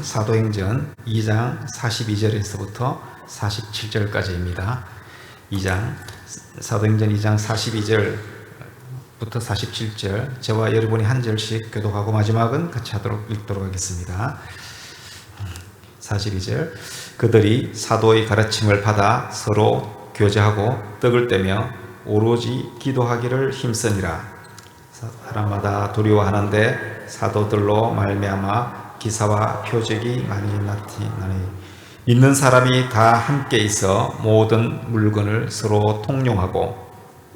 사도행전 2장 42절에서부터 47절까지입니다. 사도행전 2장 42절부터 47절, 저와 여러분이 한 절씩 교독하고 마지막은 같이 읽도록 하겠습니다. 42절, 그들이 사도의 가르침을 받아 서로 교제하고 떡을 떼며 오로지 기도하기를 힘쓰니라. 사람마다 두려워하는데 사도들로 말미암아 기사와 표적이 많이 나타나니 믿는 사람이 다 함께 있어 모든 물건을 서로 통용하고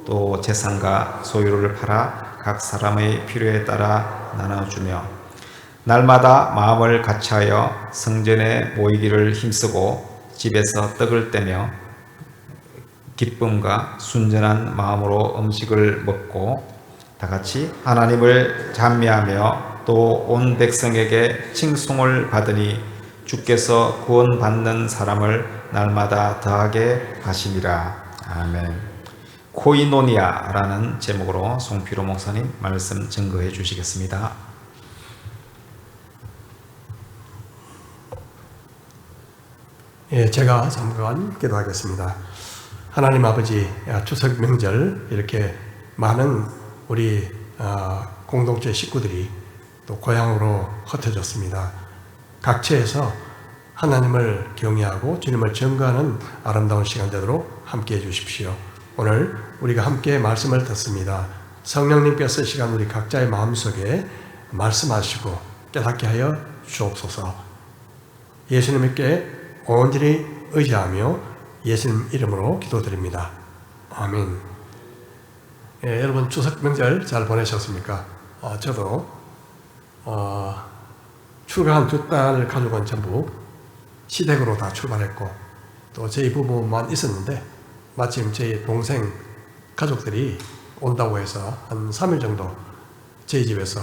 또 재산과 소유를 팔아 각 사람의 필요에 따라 나눠주며 날마다 마음을 같이하여 성전에 모이기를 힘쓰고 집에서 떡을 떼며 기쁨과 순전한 마음으로 음식을 먹고 다같이 하나님을 찬미하며 또 온 백성에게 칭송을 받으니 주께서 구원받는 사람을 날마다 더하게 하시니라. 아멘. 코이노니아라는 제목으로 송필호 목사님 말씀 증거해 주시겠습니다. 제가 잠깐 기도하겠습니다. 하나님 아버지, 추석 명절 이렇게 많은 우리 공동체 식구들이 또 고향으로 흩어졌습니다. 각처에서 하나님을 경외하고 주님을 전가하는 아름다운 시간 되도록 함께 해주십시오. 오늘 우리가 함께 말씀을 듣습니다. 성령님께서 시간 우리 각자의 마음속에 말씀하시고 깨닫게 하여 주옵소서. 예수님께 온전히 의지하며 예수님 이름으로 기도드립니다. 아멘. 여러분 추석 명절 잘 보내셨습니까? 저도 출가한 두 딸 가족은 전부 시댁으로 다 출발했고 또 저희 부부만 있었는데 마침 저희 동생 가족들이 온다고 해서 한 3일 정도 저희 집에서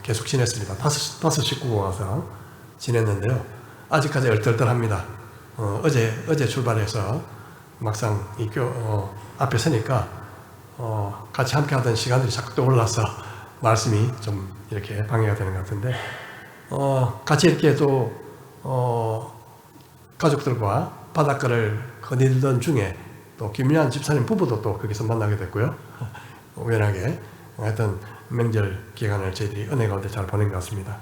계속 지냈습니다. 다섯 식구가 와서 지냈는데요. 아직까지 얼떨떨합니다. 어제 출발해서 막상 이 앞에 서니까 같이 함께 하던 시간들이 자꾸 떠올라서 말씀이 좀 이렇게 방해가 되는 것 같은데 같이 이렇게 또 가족들과 바닷가를 거닐던 중에 또 김미안 집사님 부부도 또 거기서 만나게 됐고요. 우연하게 하여튼 명절 기간을 저희들이 은혜 가운데 잘 보낸 것 같습니다.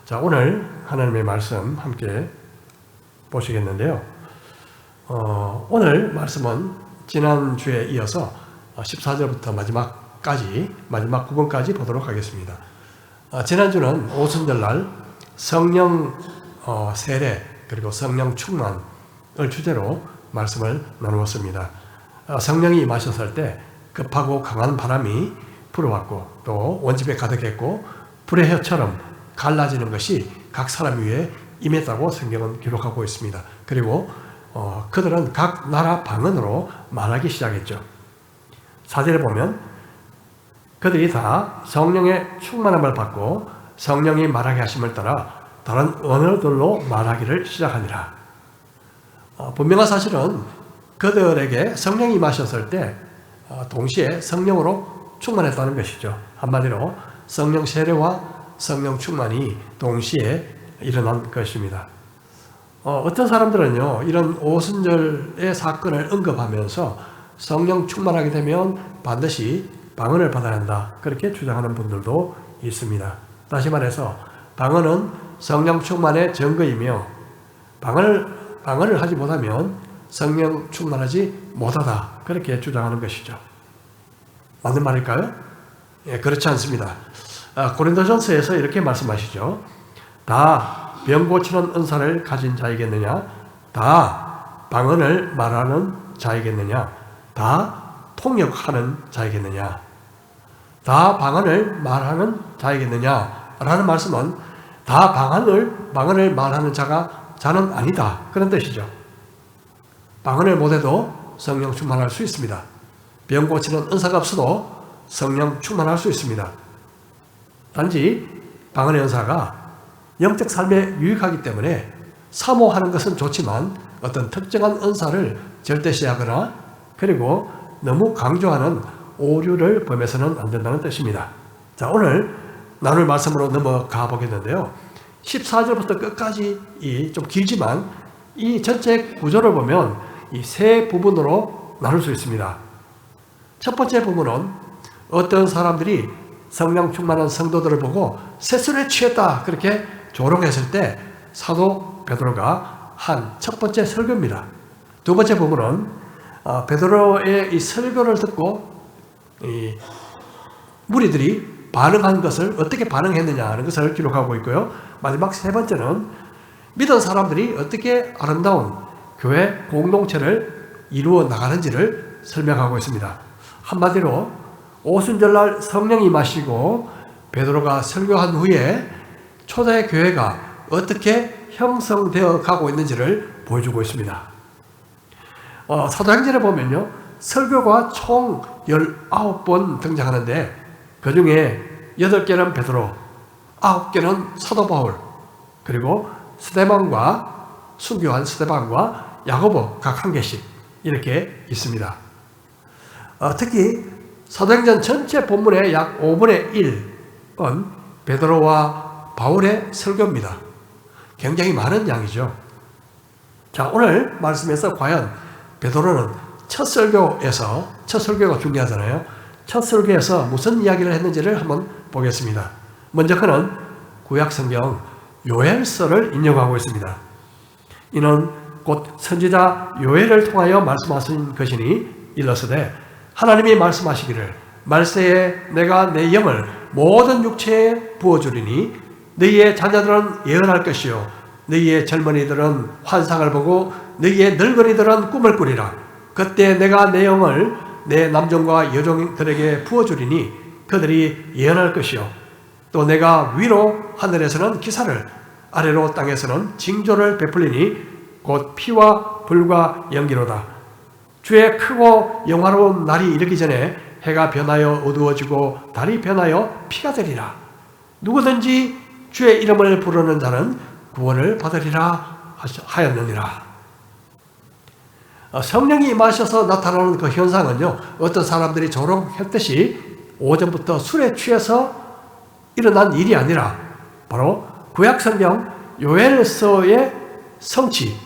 자, 오늘 하나님의 말씀 함께 보시겠는데요. 오늘 말씀은 지난주에 이어서 14절부터 마지막 9번까지 보도록 하겠습니다. 지난주는 오순절날 성령 세례 그리고 성령 충만을 주제로 말씀을 나누었습니다. 성령이 임하셨을 때 급하고 강한 바람이 불어왔고 또 원집에 가득했고 불의 혀처럼 갈라지는 것이 각 사람 위에 임했다고 성경은 기록하고 있습니다. 그리고 그들은 각 나라 방언으로 말하기 시작했죠. 4절에 보면 그들이 다 성령의 충만함을 받고 성령이 말하게 하심을 따라 다른 언어들로 말하기를 시작하니라. 분명한 사실은 그들에게 성령이 임하셨을 때 동시에 성령으로 충만했다는 것이죠. 한마디로 성령 세례와 성령 충만이 동시에 일어난 것입니다. 어떤 사람들은요, 이런 오순절의 사건을 언급하면서 성령 충만하게 되면 반드시 방언을 받아야 한다, 그렇게 주장하는 분들도 있습니다. 다시 말해서 방언은 성령 충만의 증거이며 방언을 하지 못하면 성령 충만하지 못하다, 그렇게 주장하는 것이죠. 맞는 말일까요? 그렇지 않습니다. 고린도전서에서 이렇게 말씀하시죠. 다 병 고치는 은사를 가진 자이겠느냐? 다 방언을 말하는 자이겠느냐? 다 통역하는 자이겠느냐? 다 방언을 말하는 자이겠느냐? 라는 말씀은 다 방언을 말하는 자는 아니다, 그런 뜻이죠. 방언을 못해도 성령 충만할 수 있습니다. 병 고치는 은사가 없어도 성령 충만할 수 있습니다. 단지 방언의 은사가 영적 삶에 유익하기 때문에 사모하는 것은 좋지만 어떤 특정한 은사를 절대시하거나 그리고 너무 강조하는 오류를 범해서는 안 된다는 뜻입니다. 자, 오늘 나눌 말씀으로 넘어가 보겠는데요. 14절부터 끝까지 좀 길지만 이 전체 구조를 보면 이 세 부분으로 나눌 수 있습니다. 첫 번째 부분은 어떤 사람들이 성령 충만한 성도들을 보고 세술에 취했다 그렇게 조롱했을 때 사도 베드로가 한 첫 번째 설교입니다. 두 번째 부분은 베드로의 이 설교를 듣고 이 무리들이 반응한 것을 어떻게 반응했느냐 하는 것을 기록하고 있고요. 마지막 세 번째는 믿은 사람들이 어떻게 아름다운 교회 공동체를 이루어 나가는지를 설명하고 있습니다. 한마디로 오순절날 성령이 임하시고 베드로가 설교한 후에 초대 교회가 어떻게 형성되어 가고 있는지를 보여주고 있습니다. 사도행전에 보면요, 설교가 총 19번 등장하는데 그 중에 8개는 베드로, 9개는 사도 바울, 그리고 스데반과 순교한 스데반과 야고보 각 1개씩 이렇게 있습니다. 특히 사도행전 전체 본문의 약 5분의 1은 베드로와 바울의 설교입니다. 굉장히 많은 양이죠. 자, 오늘 말씀에서 과연 베드로는 첫 설교가 중요하잖아요. 첫 설교에서 무슨 이야기를 했는지를 한번 보겠습니다. 먼저 그는 구약성경 요엘서를 인용하고 있습니다. 이는 곧 선지자 요엘을 통하여 말씀하신 것이니 일러스되 하나님이 말씀하시기를 말세에 내가 내 영을 모든 육체에 부어주리니 너희의 자녀들은 예언할 것이요 너희의 젊은이들은 환상을 보고 너희의 늙은이들은 꿈을 꾸리라. 그때 내가 내 영을 내 남종과 여종들에게 부어주리니 그들이 예언할 것이요 또 내가 위로 하늘에서는 기사를 아래로 땅에서는 징조를 베풀리니 곧 피와 불과 연기로다. 주의 크고 영화로운 날이 이르기 전에 해가 변하여 어두워지고 달이 변하여 피가 되리라. 누구든지 주의 이름을 부르는 자는 구원을 받으리라 하였느니라. 성령이 임하셔서 나타나는 그 현상은요, 어떤 사람들이 조롱했듯이 오전부터 술에 취해서 일어난 일이 아니라 바로 구약성경 요엘서의 성취,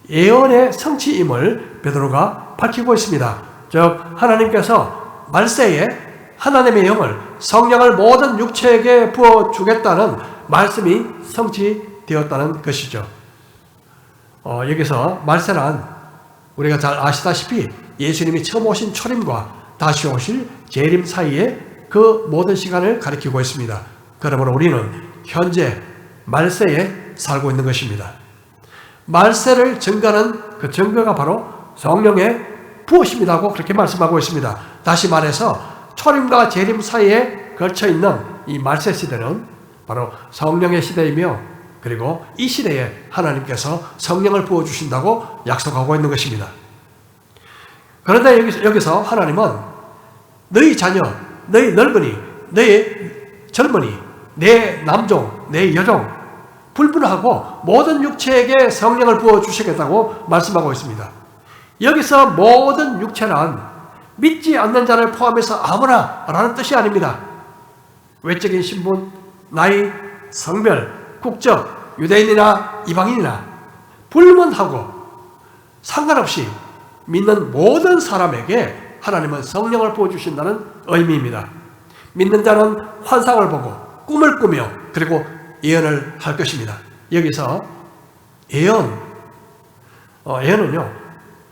예언의 성취임을 베드로가 밝히고 있습니다. 즉 하나님께서 말세에 하나님의 영을 성령을 모든 육체에게 부어주겠다는 말씀이 성취되었다는 것이죠. 여기서 말세란 우리가 잘 아시다시피 예수님이 처음 오신 초림과 다시 오실 재림 사이에 그 모든 시간을 가리키고 있습니다. 그러므로 우리는 현재 말세에 살고 있는 것입니다. 말세를 증거하는 그 증거가 바로 성령의 부으심이라고 그렇게 말씀하고 있습니다. 다시 말해서 초림과 재림 사이에 걸쳐 있는 이 말세 시대는 바로 성령의 시대이며 그리고 이 시대에 하나님께서 성령을 부어주신다고 약속하고 있는 것입니다. 그런데 여기서 하나님은 너희 자녀, 너희 늙은이, 너희 젊은이, 내 남종, 내 여종 불문하고 모든 육체에게 성령을 부어주시겠다고 말씀하고 있습니다. 여기서 모든 육체란 믿지 않는 자를 포함해서 아무나 라는 뜻이 아닙니다. 외적인 신분, 나이, 성별, 국적, 유대인이나 이방인이나 불문하고 상관없이 믿는 모든 사람에게 하나님은 성령을 부어주신다는 의미입니다. 믿는 자는 환상을 보고 꿈을 꾸며 그리고 예언을 할 것입니다. 여기서 예언은요,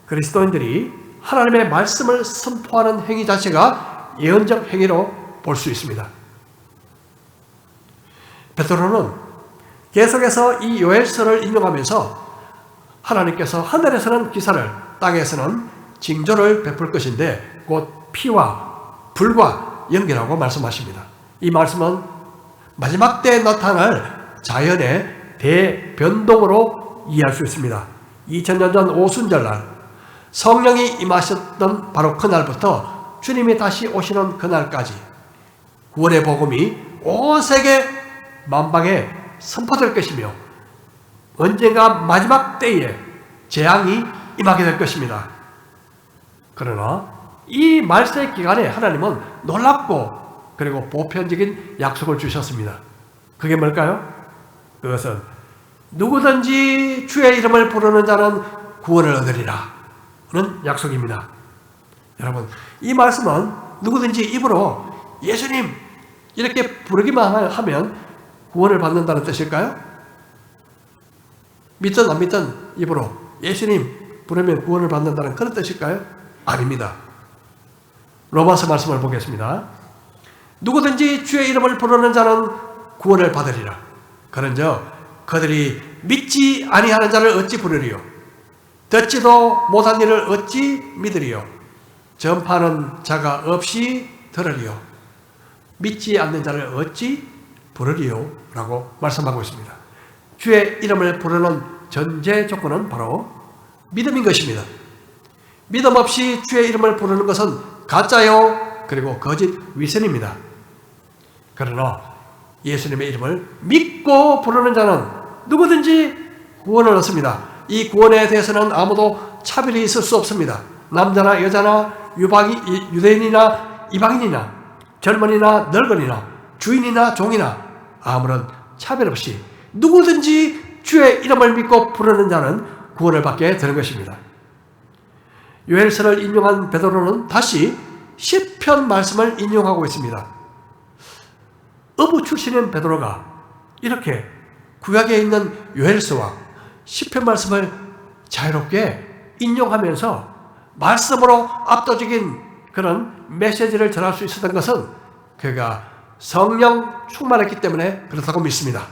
그리스도인들이 하나님의 말씀을 선포하는 행위 자체가 예언적 행위로 볼 수 있습니다. 베드로는 계속해서 이 요엘서를 인용하면서 하나님께서 하늘에서는 기사를 땅에서는 징조를 베풀 것인데 곧 피와 불과 연기라고 말씀하십니다. 이 말씀은 마지막 때에 나타날 자연의 대변동으로 이해할 수 있습니다. 2000년 전 오순절날 성령이 임하셨던 바로 그날부터 주님이 다시 오시는 그날까지 구원의 복음이 온 세계 만방에 선포될 것이며 언젠가 마지막 때에 재앙이 임하게 될 것입니다. 그러나 이 말세 기간에 하나님은 놀랍고 그리고 보편적인 약속을 주셨습니다. 그게 뭘까요? 그것은 누구든지 주의 이름을 부르는 자는 구원을 얻으리라 는 약속입니다. 여러분, 이 말씀은 누구든지 입으로 예수님 이렇게 부르기만 하면 구원을 받는다는 뜻일까요? 믿든 안 믿든 입으로 예수님 부르면 구원을 받는다는 그런 뜻일까요? 아닙니다. 로마서 말씀을 보겠습니다. 누구든지 주의 이름을 부르는 자는 구원을 받으리라. 그런즉 그들이 믿지 아니하는 자를 어찌 부르리요? 듣지도 못한 일을 어찌 믿으리요? 전파하는 자가 없이 들으리요? 믿지 않는 자를 어찌 부르리요? 라고 말씀하고 있습니다. 주의 이름을 부르는 전제 조건은 바로 믿음인 것입니다. 믿음 없이 주의 이름을 부르는 것은 가짜요 그리고 거짓 위선입니다. 그러나 예수님의 이름을 믿고 부르는 자는 누구든지 구원을 얻습니다. 이 구원에 대해서는 아무도 차별이 있을 수 없습니다. 남자나 여자나 유대인이나 이방인이나 젊은이나 늙은이나 주인이나 종이나 아무런 차별 없이 누구든지 주의 이름을 믿고 부르는 자는 구원을 받게 되는 것입니다. 요엘서를 인용한 베드로는 다시 시편 말씀을 인용하고 있습니다. 어부 출신인 베드로가 이렇게 구약에 있는 요엘서와 시편 말씀을 자유롭게 인용하면서 말씀으로 압도적인 그런 메시지를 전할 수 있었던 것은 그가 성령 충만했기 때문에 그렇다고 믿습니다.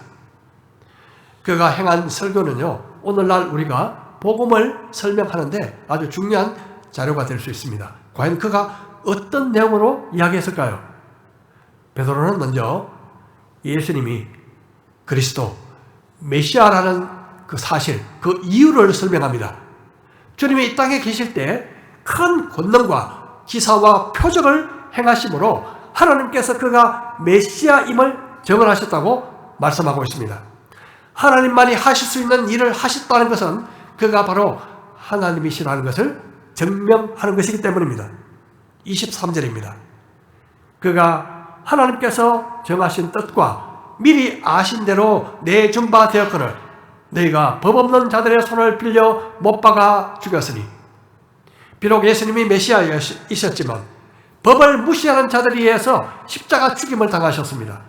그가 행한 설교는요, 오늘날 우리가 복음을 설명하는데 아주 중요한 자료가 될 수 있습니다. 과연 그가 어떤 내용으로 이야기했을까요? 베드로는 먼저 예수님이 그리스도 메시아라는 그 사실, 그 이유를 설명합니다. 주님이 이 땅에 계실 때 큰 권능과 기사와 표적을 행하심으로 하나님께서 그가 메시아임을 증언하셨다고 말씀하고 있습니다. 하나님만이 하실 수 있는 일을 하셨다는 것은 그가 바로 하나님이시라는 것을 증명하는 것이기 때문입니다. 23절입니다. 그가 하나님께서 정하신 뜻과 미리 아신 대로 내준 바 되었거늘 너희가 법 없는 자들의 손을 빌려 못 박아 죽였으니 비록 예수님이 메시아이셨지만 법을 무시하는 자들에 의해서 십자가 죽임을 당하셨습니다.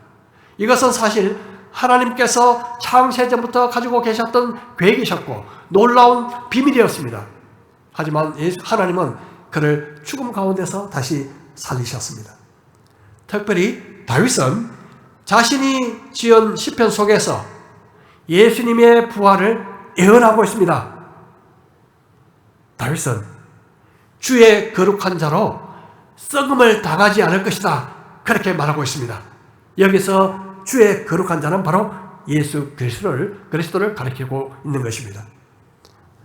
이것은 사실 하나님께서 창세전부터 가지고 계셨던 계획이셨고 놀라운 비밀이었습니다. 하지만 하나님은 그를 죽음 가운데서 다시 살리셨습니다. 특별히 다윗은 자신이 지은 시편 속에서 예수님의 부활을 예언하고 있습니다. 다윗은 주의 거룩한 자로 썩음을 당하지 않을 것이다, 그렇게 말하고 있습니다. 여기서 주의 거룩한 자는 바로 예수 그리스도를 가리키고 있는 것입니다.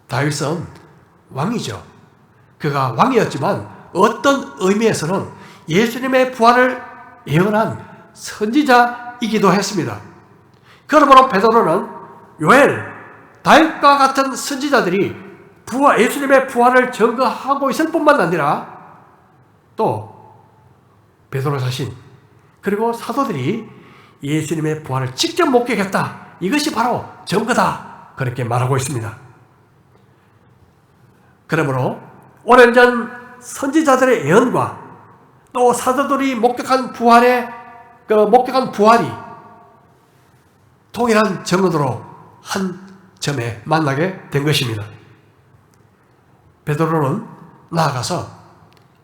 다윗은 왕이죠. 그가 왕이었지만 어떤 의미에서는 예수님의 부활을 예언한 선지자이기도 했습니다. 그러므로 베드로는 요엘, 다윗과 같은 선지자들이 예수님의 부활을 증거하고 있을 뿐만 아니라 또 베드로 자신 그리고 사도들이 예수님의 부활을 직접 목격했다, 이것이 바로 증거다, 그렇게 말하고 있습니다. 그러므로 오랜전 선지자들의 예언과 또 사도들이 목격한 부활이 동일한 증언으로 한 점에 만나게 된 것입니다. 베드로는 나아가서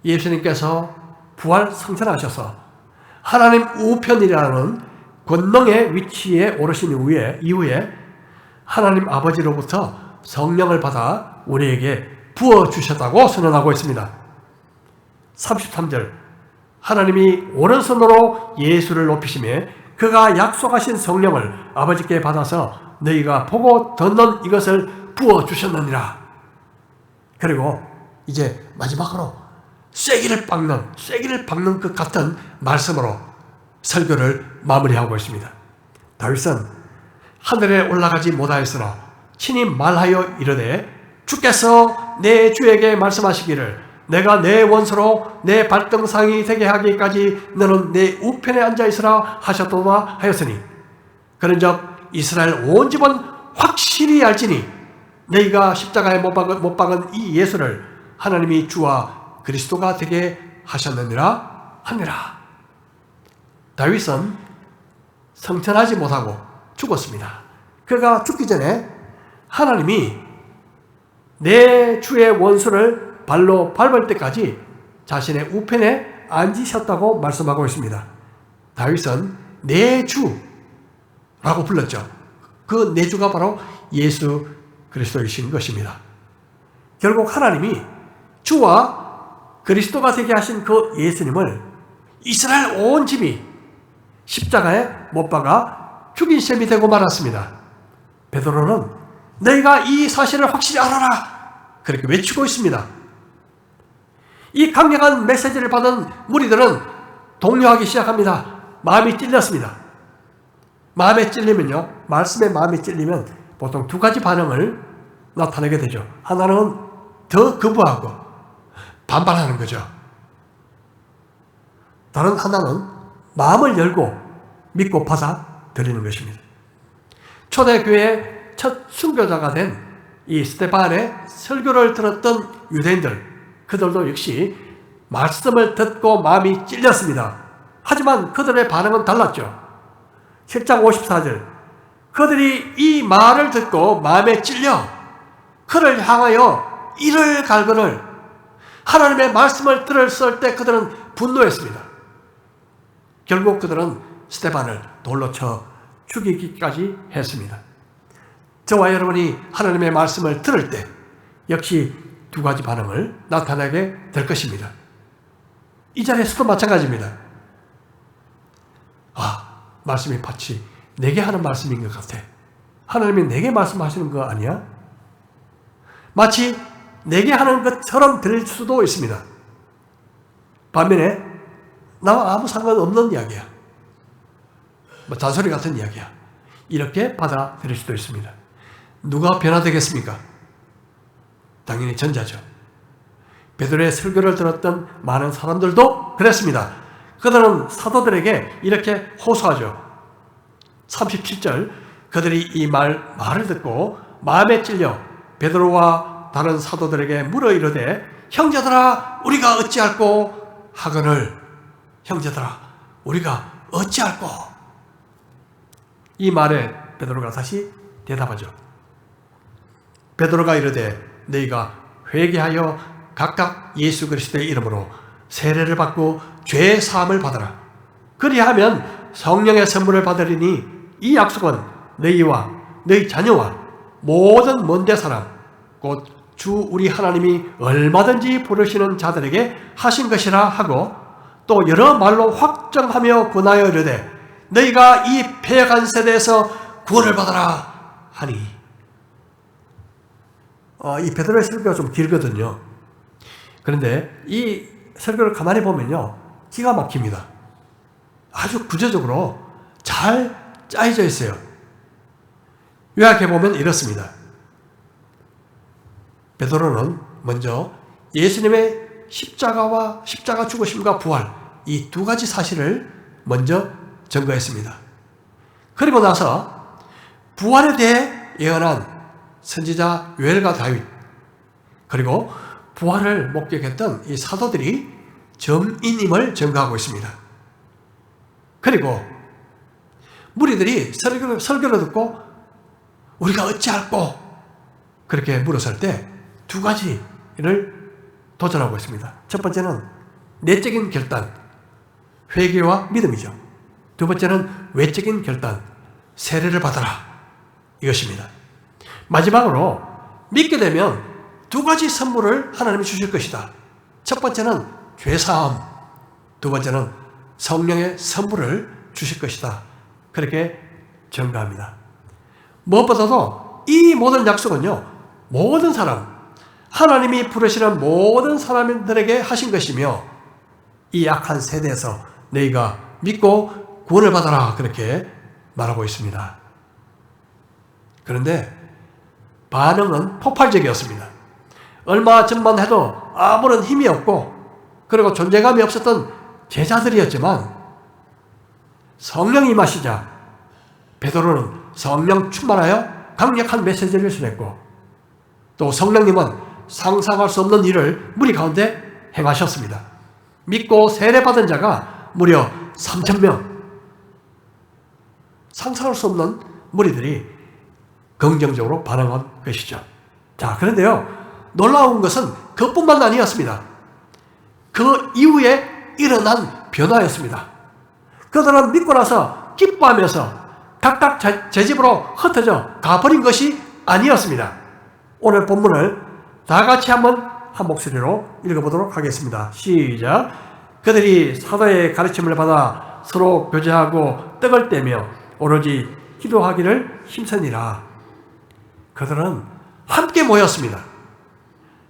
예수님께서 부활 승천하셔서 하나님 우편이라는 권능의 위치에 오르신 이후에 하나님 아버지로부터 성령을 받아 우리에게 부어주셨다고 선언하고 있습니다. 33절, 하나님이 오른손으로 예수를 높이시며 그가 약속하신 성령을 아버지께 받아서 너희가 보고 듣는 이것을 부어주셨느니라. 그리고 이제 마지막으로 쐐기를 박는 것 같은 말씀으로 설교를 마무리하고 있습니다. 다윗은 하늘에 올라가지 못하였으나 친히 말하여 이르되 주께서 내 주에게 말씀하시기를 내가 내 원수로 내 발등상이 되게 하기까지 너는 내 우편에 앉아있으라 하셨도다 하였으니 그런즉 이스라엘 온 집은 확실히 알지니 너희가 십자가에 못 박은 이 예수를 하나님이 주와 그리스도가 되게 하셨느니라 하니라. 다윗은 성천하지 못하고 죽었습니다. 그가 죽기 전에 하나님이 내 주의 원수를 발로 밟을 때까지 자신의 우편에 앉으셨다고 말씀하고 있습니다. 다윗은 내 주라고 불렀죠. 그 내 주가 바로 예수 그리스도이신 것입니다. 결국 하나님이 주와 그리스도가 되게 하신 그 예수님을 이스라엘 온 집이 십자가에 못 박아 죽인 셈이 되고 말았습니다. 베드로는 너희가 이 사실을 확실히 알아라 그렇게 외치고 있습니다. 이 강력한 메시지를 받은 무리들은 동요하기 시작합니다. 마음이 찔렸습니다. 마음에 찔리면요, 말씀에 마음이 찔리면 보통 두 가지 반응을 나타내게 되죠. 하나는 더 거부하고 반발하는 거죠. 다른 하나는 마음을 열고 믿고 받아들이는 것입니다. 초대교회의 첫 순교자가 된 이 스데반의 설교를 들었던 유대인들, 그들도 역시 말씀을 듣고 마음이 찔렸습니다. 하지만 그들의 반응은 달랐죠. 7장 54절, 그들이 이 말을 듣고 마음에 찔려 그를 향하여 이를 갈거늘 하나님의 말씀을 들었을 때 그들은 분노했습니다. 결국 그들은 스데반을 돌로 쳐 죽이기까지 했습니다. 저와 여러분이 하나님의 말씀을 들을 때 역시 두 가지 반응을 나타내게 될 것입니다. 이 자리에서도 마찬가지입니다. 말씀이 마치 내게 하는 말씀인 것 같아. 하나님이 내게 말씀하시는 거 아니야? 마치 내게 하는 것처럼 들릴 수도 있습니다. 반면에 나와 아무 상관없는 이야기야. 잔소리 같은 이야기야. 이렇게 받아들일 수도 있습니다. 누가 변화되겠습니까? 당연히 전자죠. 베드로의 설교를 들었던 많은 사람들도 그랬습니다. 그들은 사도들에게 이렇게 호소하죠. 37절, 그들이 이 말을 듣고 마음에 찔려 베드로와 다른 사도들에게 물어 이르되 형제들아 우리가 어찌할꼬 하거늘. 형제들아 우리가 어찌할꼬. 이 말에 베드로가 다시 대답하죠. 베드로가 이르되 너희가 회개하여 각각 예수 그리스도의 이름으로 세례를 받고 죄 사함을 받아라. 그리하면 성령의 선물을 받으리니 이 약속은 너희와 너희 자녀와 모든 먼데 사람 곧 주 우리 하나님이 얼마든지 부르시는 자들에게 하신 것이라 하고 또 여러 말로 확정하며 권하여 이르되 너희가 이 패역한 세대에서 구원을 받아라 하니. 이 베드로의 설교가 좀 길거든요. 그런데 이 설교를 가만히 보면요, 기가 막힙니다. 아주 구체적으로 잘 짜여져 있어요. 요약해 보면 이렇습니다. 베드로는 먼저 예수님의 십자가 죽으심과 부활, 이 두 가지 사실을 먼저 증거했습니다. 그리고 나서 부활에 대해 예언한 선지자 요엘과 다윗, 그리고 부활을 목격했던 이 사도들이 점인임을 증거하고 있습니다. 그리고 무리들이 설교를 듣고 우리가 어찌할꼬 그렇게 물었을 때 두 가지를 도전하고 있습니다. 첫 번째는 내적인 결단, 회개와 믿음이죠. 두 번째는 외적인 결단, 세례를 받아라 이것입니다. 마지막으로 믿게 되면 두 가지 선물을 하나님이 주실 것이다. 첫 번째는 죄사함, 두 번째는 성령의 선물을 주실 것이다. 그렇게 증거합니다. 무엇보다도 이 모든 약속은요, 모든 사람, 하나님이 부르시는 모든 사람들에게 하신 것이며 이 약한 세대에서 너희가 믿고 구원을 받아라 그렇게 말하고 있습니다. 그런데 반응은 폭발적이었습니다. 얼마 전만 해도 아무런 힘이 없고 그리고 존재감이 없었던 제자들이었지만 성령이 임하시자 베드로는 성령 충만하여 강력한 메시지를 전했고 또 성령님은 상상할 수 없는 일을 무리 가운데 행하셨습니다. 믿고 세례받은 자가 무려 3,000명. 상상할 수 없는 무리들이 긍정적으로 반응한 것이죠. 자, 그런데요, 놀라운 것은 그뿐만 아니었습니다. 그 이후에 일어난 변화였습니다. 그들은 믿고 나서 기뻐하면서 각각 제 집으로 흩어져 가버린 것이 아니었습니다. 오늘 본문을 다 같이 한번 한 목소리로 읽어보도록 하겠습니다. 시작. 그들이 사도의 가르침을 받아 서로 교제하고 떡을 떼며 오로지 기도하기를 힘쓰니라. 그들은 함께 모였습니다.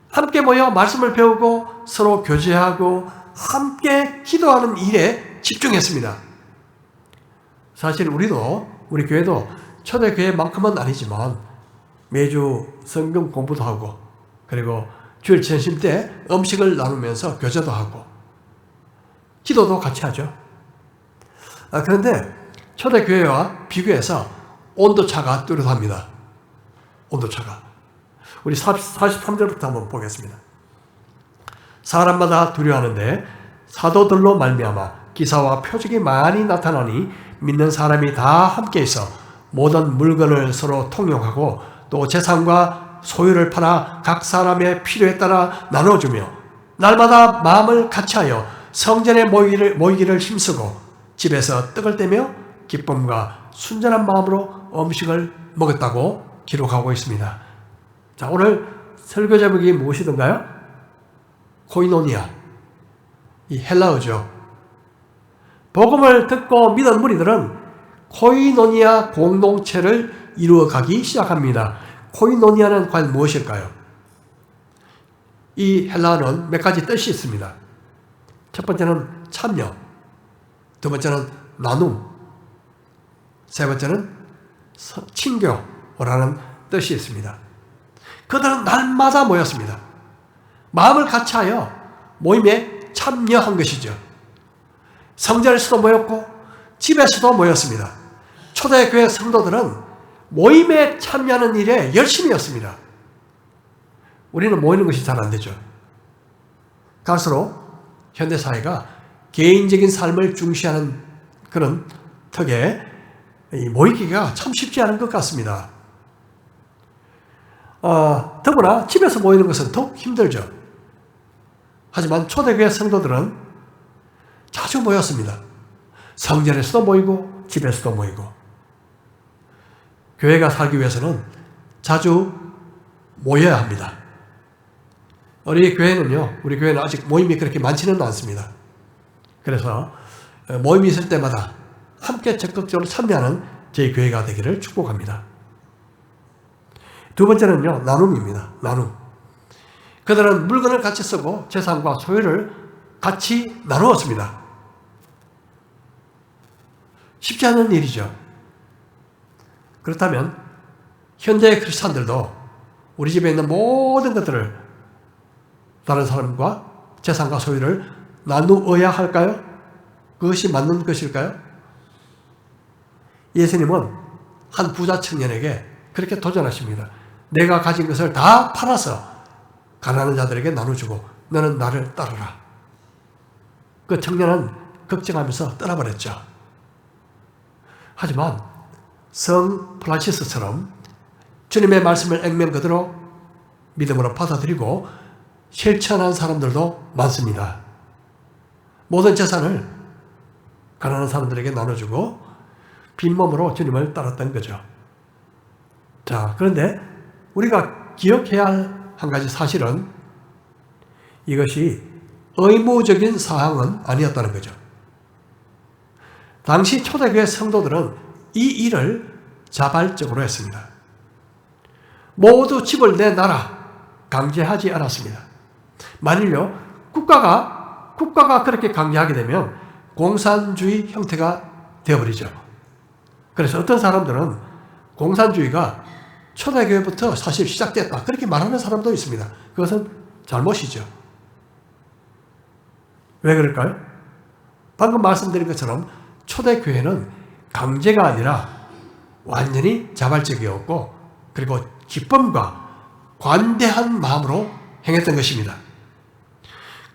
함께 모여 말씀을 배우고 서로 교제하고 함께 기도하는 일에 집중했습니다. 사실 우리 교회도 초대교회만큼은 아니지만 매주 성경 공부도 하고 그리고 주일 점심 때 음식을 나누면서 교제도 하고 기도도 같이 하죠. 그런데 초대교회와 비교해서 온도차가 뚜렷합니다. 온도차가. 우리 43절부터 한번 보겠습니다. 사람마다 두려워하는데 사도들로 말미암아 기사와 표적이 많이 나타나니 믿는 사람이 다 함께 있어 모든 물건을 서로 통용하고 또 재산과 소유를 팔아 각 사람의 필요에 따라 나눠주며 날마다 마음을 같이하여 성전에 모이기를 힘쓰고 집에서 떡을 떼며 기쁨과 순전한 마음으로 음식을 먹었다고 기록하고 있습니다. 자, 오늘 설교 제목이 무엇이던가요? 코이노니아. 이 헬라어죠. 복음을 듣고 믿은 무리들은 코이노니아 공동체를 이루어가기 시작합니다. 코이노니아는 과연 무엇일까요? 이 헬라어는 몇 가지 뜻이 있습니다. 첫 번째는 참여, 두 번째는 나눔, 세 번째는 친교라는 뜻이 있습니다. 그들은 날마다 모였습니다. 마음을 같이하여 모임에 참여한 것이죠. 성전에서도 모였고 집에서도 모였습니다. 초대교회 성도들은 모임에 참여하는 일에 열심이었습니다. 우리는 모이는 것이 잘 안 되죠. 갈수록 현대사회가 개인적인 삶을 중시하는 그런 턱에 모이기가 참 쉽지 않은 것 같습니다. 더구나 집에서 모이는 것은 더욱 힘들죠. 하지만 초대교회 성도들은 자주 모였습니다. 성전에서도 모이고 집에서도 모이고. 교회가 살기 위해서는 자주 모여야 합니다. 우리 교회는 아직 모임이 그렇게 많지는 않습니다. 그래서 모임이 있을 때마다 함께 적극적으로 참여하는 저희 교회가 되기를 축복합니다. 두 번째는요, 나눔입니다. 나눔. 그들은 물건을 같이 쓰고 재산과 소유를 같이 나누었습니다. 쉽지 않은 일이죠. 그렇다면 현대 크리스찬들도 우리 집에 있는 모든 것들을 다른 사람과 재산과 소유를 나누어야 할까요? 그것이 맞는 것일까요? 예수님은 한 부자 청년에게 그렇게 도전하십니다. 내가 가진 것을 다 팔아서 가난한 자들에게 나눠주고 너는 나를 따르라. 그 청년은 걱정하면서 떠나버렸죠. 하지만 성 프란시스처럼 주님의 말씀을 액면 그대로 믿음으로 받아들이고 실천한 사람들도 많습니다. 모든 재산을 가난한 사람들에게 나눠주고 빈몸으로 주님을 따랐던 거죠. 자, 그런데 우리가 기억해야 할 한 가지 사실은 이것이 의무적인 사항은 아니었다는 거죠. 당시 초대교회 성도들은 이 일을 자발적으로 했습니다. 모두 집을 내놔라 강제하지 않았습니다. 만일요 국가가 그렇게 강제하게 되면 공산주의 형태가 되어버리죠. 그래서 어떤 사람들은 공산주의가 초대교회부터 사실 시작됐다 그렇게 말하는 사람도 있습니다. 그것은 잘못이죠. 왜 그럴까요? 방금 말씀드린 것처럼 초대교회는 강제가 아니라 완전히 자발적이었고 그리고 기쁨과 관대한 마음으로 행했던 것입니다.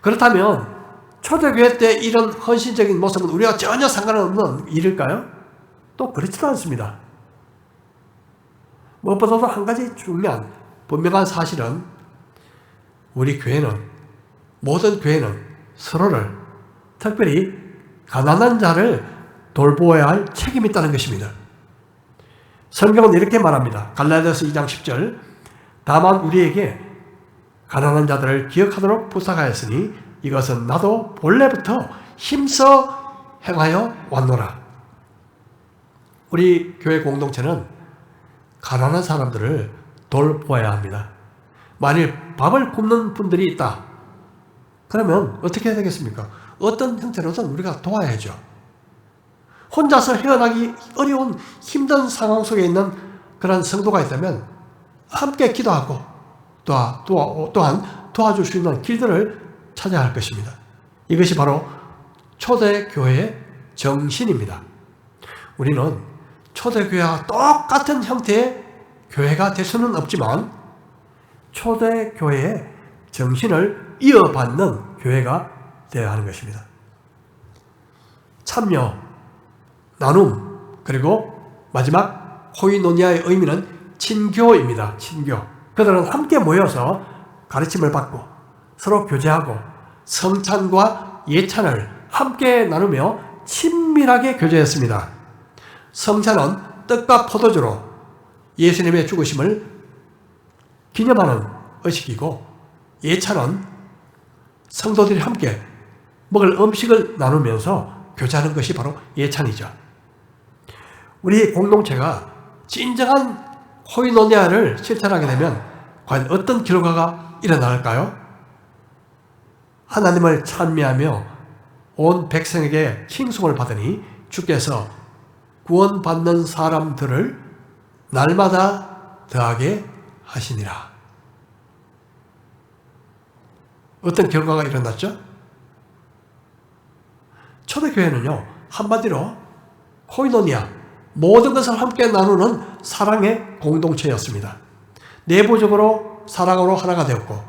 그렇다면 초대교회 때 이런 헌신적인 모습은 우리가 전혀 상관없는 일일까요? 또 그렇지도 않습니다. 무엇보다도 한 가지 중요한 분명한 사실은 우리 교회는, 모든 교회는 서로를, 특별히 가난한 자를 돌보아야 할 책임이 있다는 것입니다. 성경은 이렇게 말합니다. 갈라디아서 2장 10절, 다만 우리에게 가난한 자들을 기억하도록 부탁하였으니 이것은 나도 본래부터 힘써 행하여 왔노라. 우리 교회 공동체는 가난한 사람들을 돌보아야 합니다. 만일 밥을 굶는 분들이 있다. 그러면 어떻게 해야 되겠습니까? 어떤 형태로든 우리가 도와야죠. 혼자서 헤어나기 어려운 힘든 상황 속에 있는 그런 성도가 있다면 함께 기도하고 또한 도와줄 수 있는 길들을 찾아야 할 것입니다. 이것이 바로 초대교회의 정신입니다. 우리는 초대교회와 똑같은 형태의 교회가 될 수는 없지만 초대교회의 정신을 이어받는 교회가 되어야 하는 것입니다. 참여, 나눔, 그리고 마지막 코이노니아의 의미는 친교입니다. 친교. 그들은 함께 모여서 가르침을 받고 서로 교제하고 성찬과 예찬을 함께 나누며 친밀하게 교제했습니다. 성찬은 떡과 포도주로 예수님의 죽으심을 기념하는 의식이고, 예찬은 성도들이 함께 먹을 음식을 나누면서 교제하는 것이 바로 예찬이죠. 우리 공동체가 진정한 코이노니아를 실천하게 되면 과연 어떤 결과가 일어날까요? 하나님을 찬미하며 온 백성에게 칭송을 받으니 주께서 구원받는 사람들을 날마다 더하게 하시니라. 어떤 결과가 일어났죠? 초대교회는요, 한마디로 코이노니아, 모든 것을 함께 나누는 사랑의 공동체였습니다. 내부적으로 사랑으로 하나가 되었고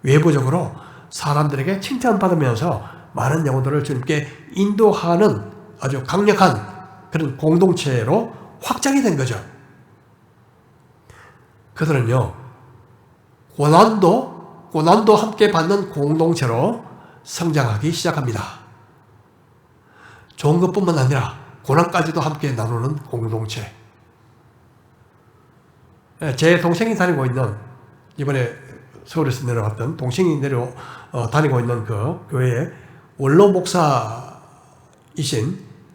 외부적으로 사람들에게 칭찬받으면서 많은 영혼들을 주님께 인도하는 아주 강력한 그런 공동체로 확장이 된 거죠. 그들은요, 고난도 함께 받는 공동체로 성장하기 시작합니다. 좋은 것뿐만 아니라 고난까지도 함께 나누는 공동체. 제 동생이 다니고 있는, 이번에 서울에서 내려왔던 동생이 다니고 있는 그 교회에 원로 목사이신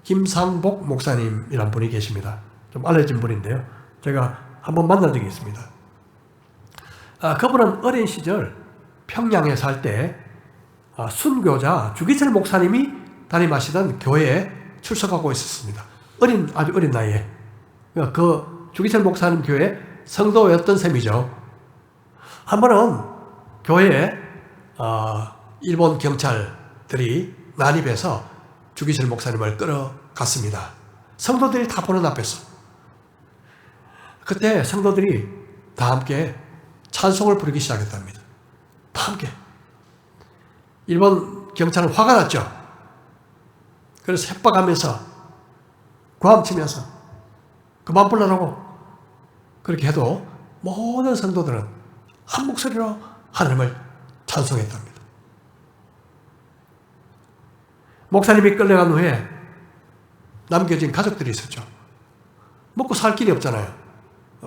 김상복 목사님이란 분이 계십니다. 좀 알려진 분인데요. 제가 한번 만난 적이 있습니다. 그분은 어린 시절 평양에 살 때 순교자 주기철 목사님이 담임하시던 교회에 출석하고 있었습니다. 아주 어린 나이에. 그 주기철 목사님 교회 성도였던 셈이죠. 한 번은 교회에 일본 경찰들이 난입해서 주기철 목사님을 끌어갔습니다. 성도들이 다 보는 앞에서. 그때 성도들이 다 함께 찬송을 부르기 시작했답니다. 다 함께. 일본 경찰은 화가 났죠. 그래서 협박하면서 고함치면서 그만 불러라고 그렇게 해도 모든 성도들은 한 목소리로 하나님을 찬송했답니다. 목사님이 끌려간 후에 남겨진 가족들이 있었죠. 먹고 살 길이 없잖아요.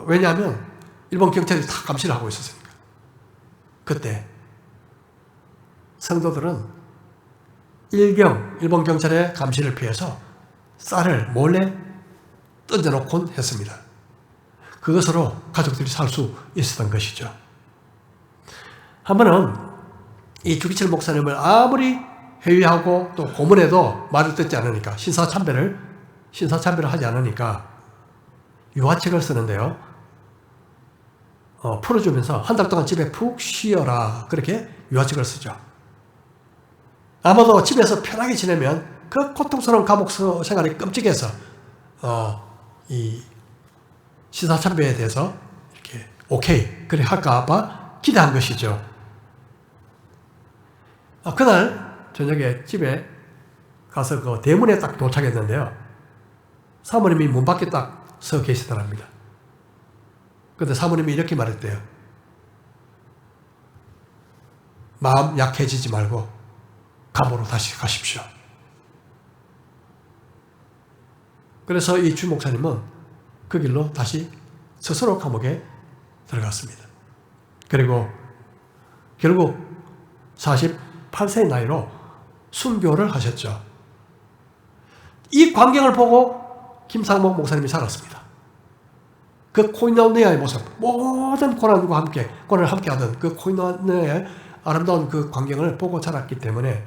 왜냐하면 일본 경찰이 다 감시를 하고 있었으니까. 그때 성도들은 일본 경찰의 감시를 피해서 쌀을 몰래 던져놓곤 했습니다. 그것으로 가족들이 살 수 있었던 것이죠. 한 번은 이 주기철 목사님을 아무리 회유하고 또 고문해도 말을 듣지 않으니까 신사참배를 하지 않으니까 유화책을 쓰는데요. 풀어주면서 한 달 동안 집에 푹 쉬어라, 그렇게 유화책을 쓰죠. 아마도 집에서 편하게 지내면 그 고통스러운 감옥 생활이 끔찍해서 이 시사참배에 대해서 이렇게 오케이 그래 할까 봐 기대한 것이죠. 그날 저녁에 집에 가서 그 대문에 딱 도착했는데요. 사모님이 문 밖에 딱 서 계시더랍니다. 그런데 사모님이 이렇게 말했대요. 마음 약해지지 말고 감으로 다시 가십시오. 그래서 이 주 목사님은 그 길로 다시 스스로 감옥에 들어갔습니다. 그리고 결국 48세의 나이로 순교를 하셨죠. 이 광경을 보고 김상목 목사님이 살았습니다. 그 코이노니아의 모습, 모든 고난을 함께 하던 그 코이노니아의 아름다운 그 광경을 보고 자랐기 때문에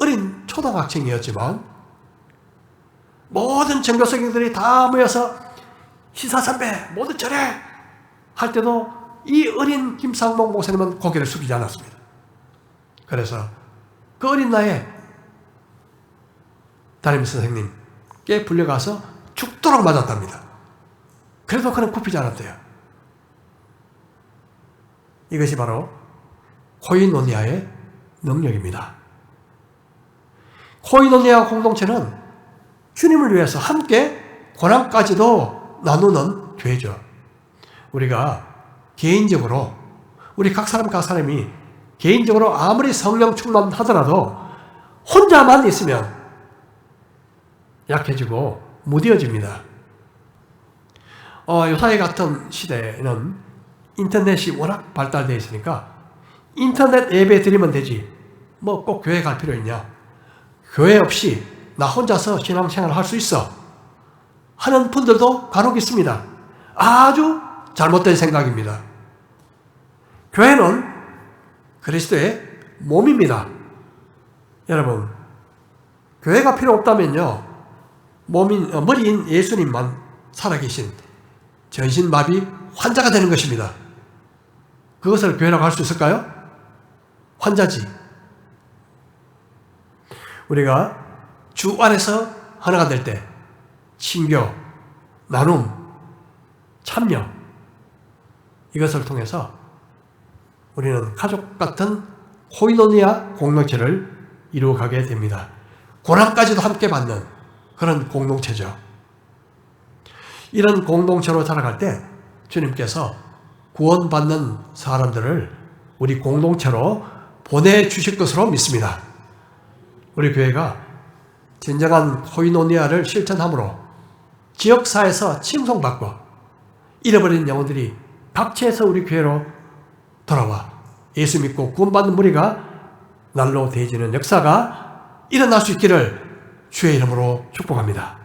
어린 초등학생이었지만 모든 전교생들이 다 모여서 시사참배 모두 절해 할 때도 이 어린 김상목 목사님은 고개를 숙이지 않았습니다. 그래서 그 어린 나이에 담임 선생님께 불려가서 죽도록 맞았답니다. 그래도 그는 굽히지 않았대요. 이것이 바로 코이노니아의 능력입니다. 코이노니아 공동체는 주님을 위해서 함께 고난까지도 나누는 교회죠. 우리가 개인적으로 우리 각 사람이 개인적으로 아무리 성령 충만하더라도 혼자만 있으면 약해지고 무뎌집니다. 요사이 같은 시대에는 인터넷이 워낙 발달되어 있으니까 인터넷 예배 드리면 되지 뭐 꼭 교회 갈 필요 있냐, 교회 없이 나 혼자서 신앙생활을 할 수 있어 하는 분들도 간혹 있습니다. 아주 잘못된 생각입니다. 교회는 그리스도의 몸입니다. 여러분, 교회가 필요 없다면요, 머리인 예수님만 살아계신 전신마비 환자가 되는 것입니다. 그것을 교회라고 할 수 있을까요? 환자지. 우리가 주 안에서 하나가 될 때 친교, 나눔, 참여, 이것을 통해서 우리는 가족 같은 코이노니아 공동체를 이루어가게 됩니다. 고난까지도 함께 받는 그런 공동체죠. 이런 공동체로 자라갈 때 주님께서 구원받는 사람들을 우리 공동체로 보내주실 것으로 믿습니다. 우리 교회가 진정한 코이노니아를 실천함으로 지역사회에서 칭송받고 잃어버린 영혼들이 각지에서 우리 교회로 돌아와 예수 믿고 구원받는 무리가 날로 대해지는 역사가 일어날 수 있기를 주의 이름으로 축복합니다.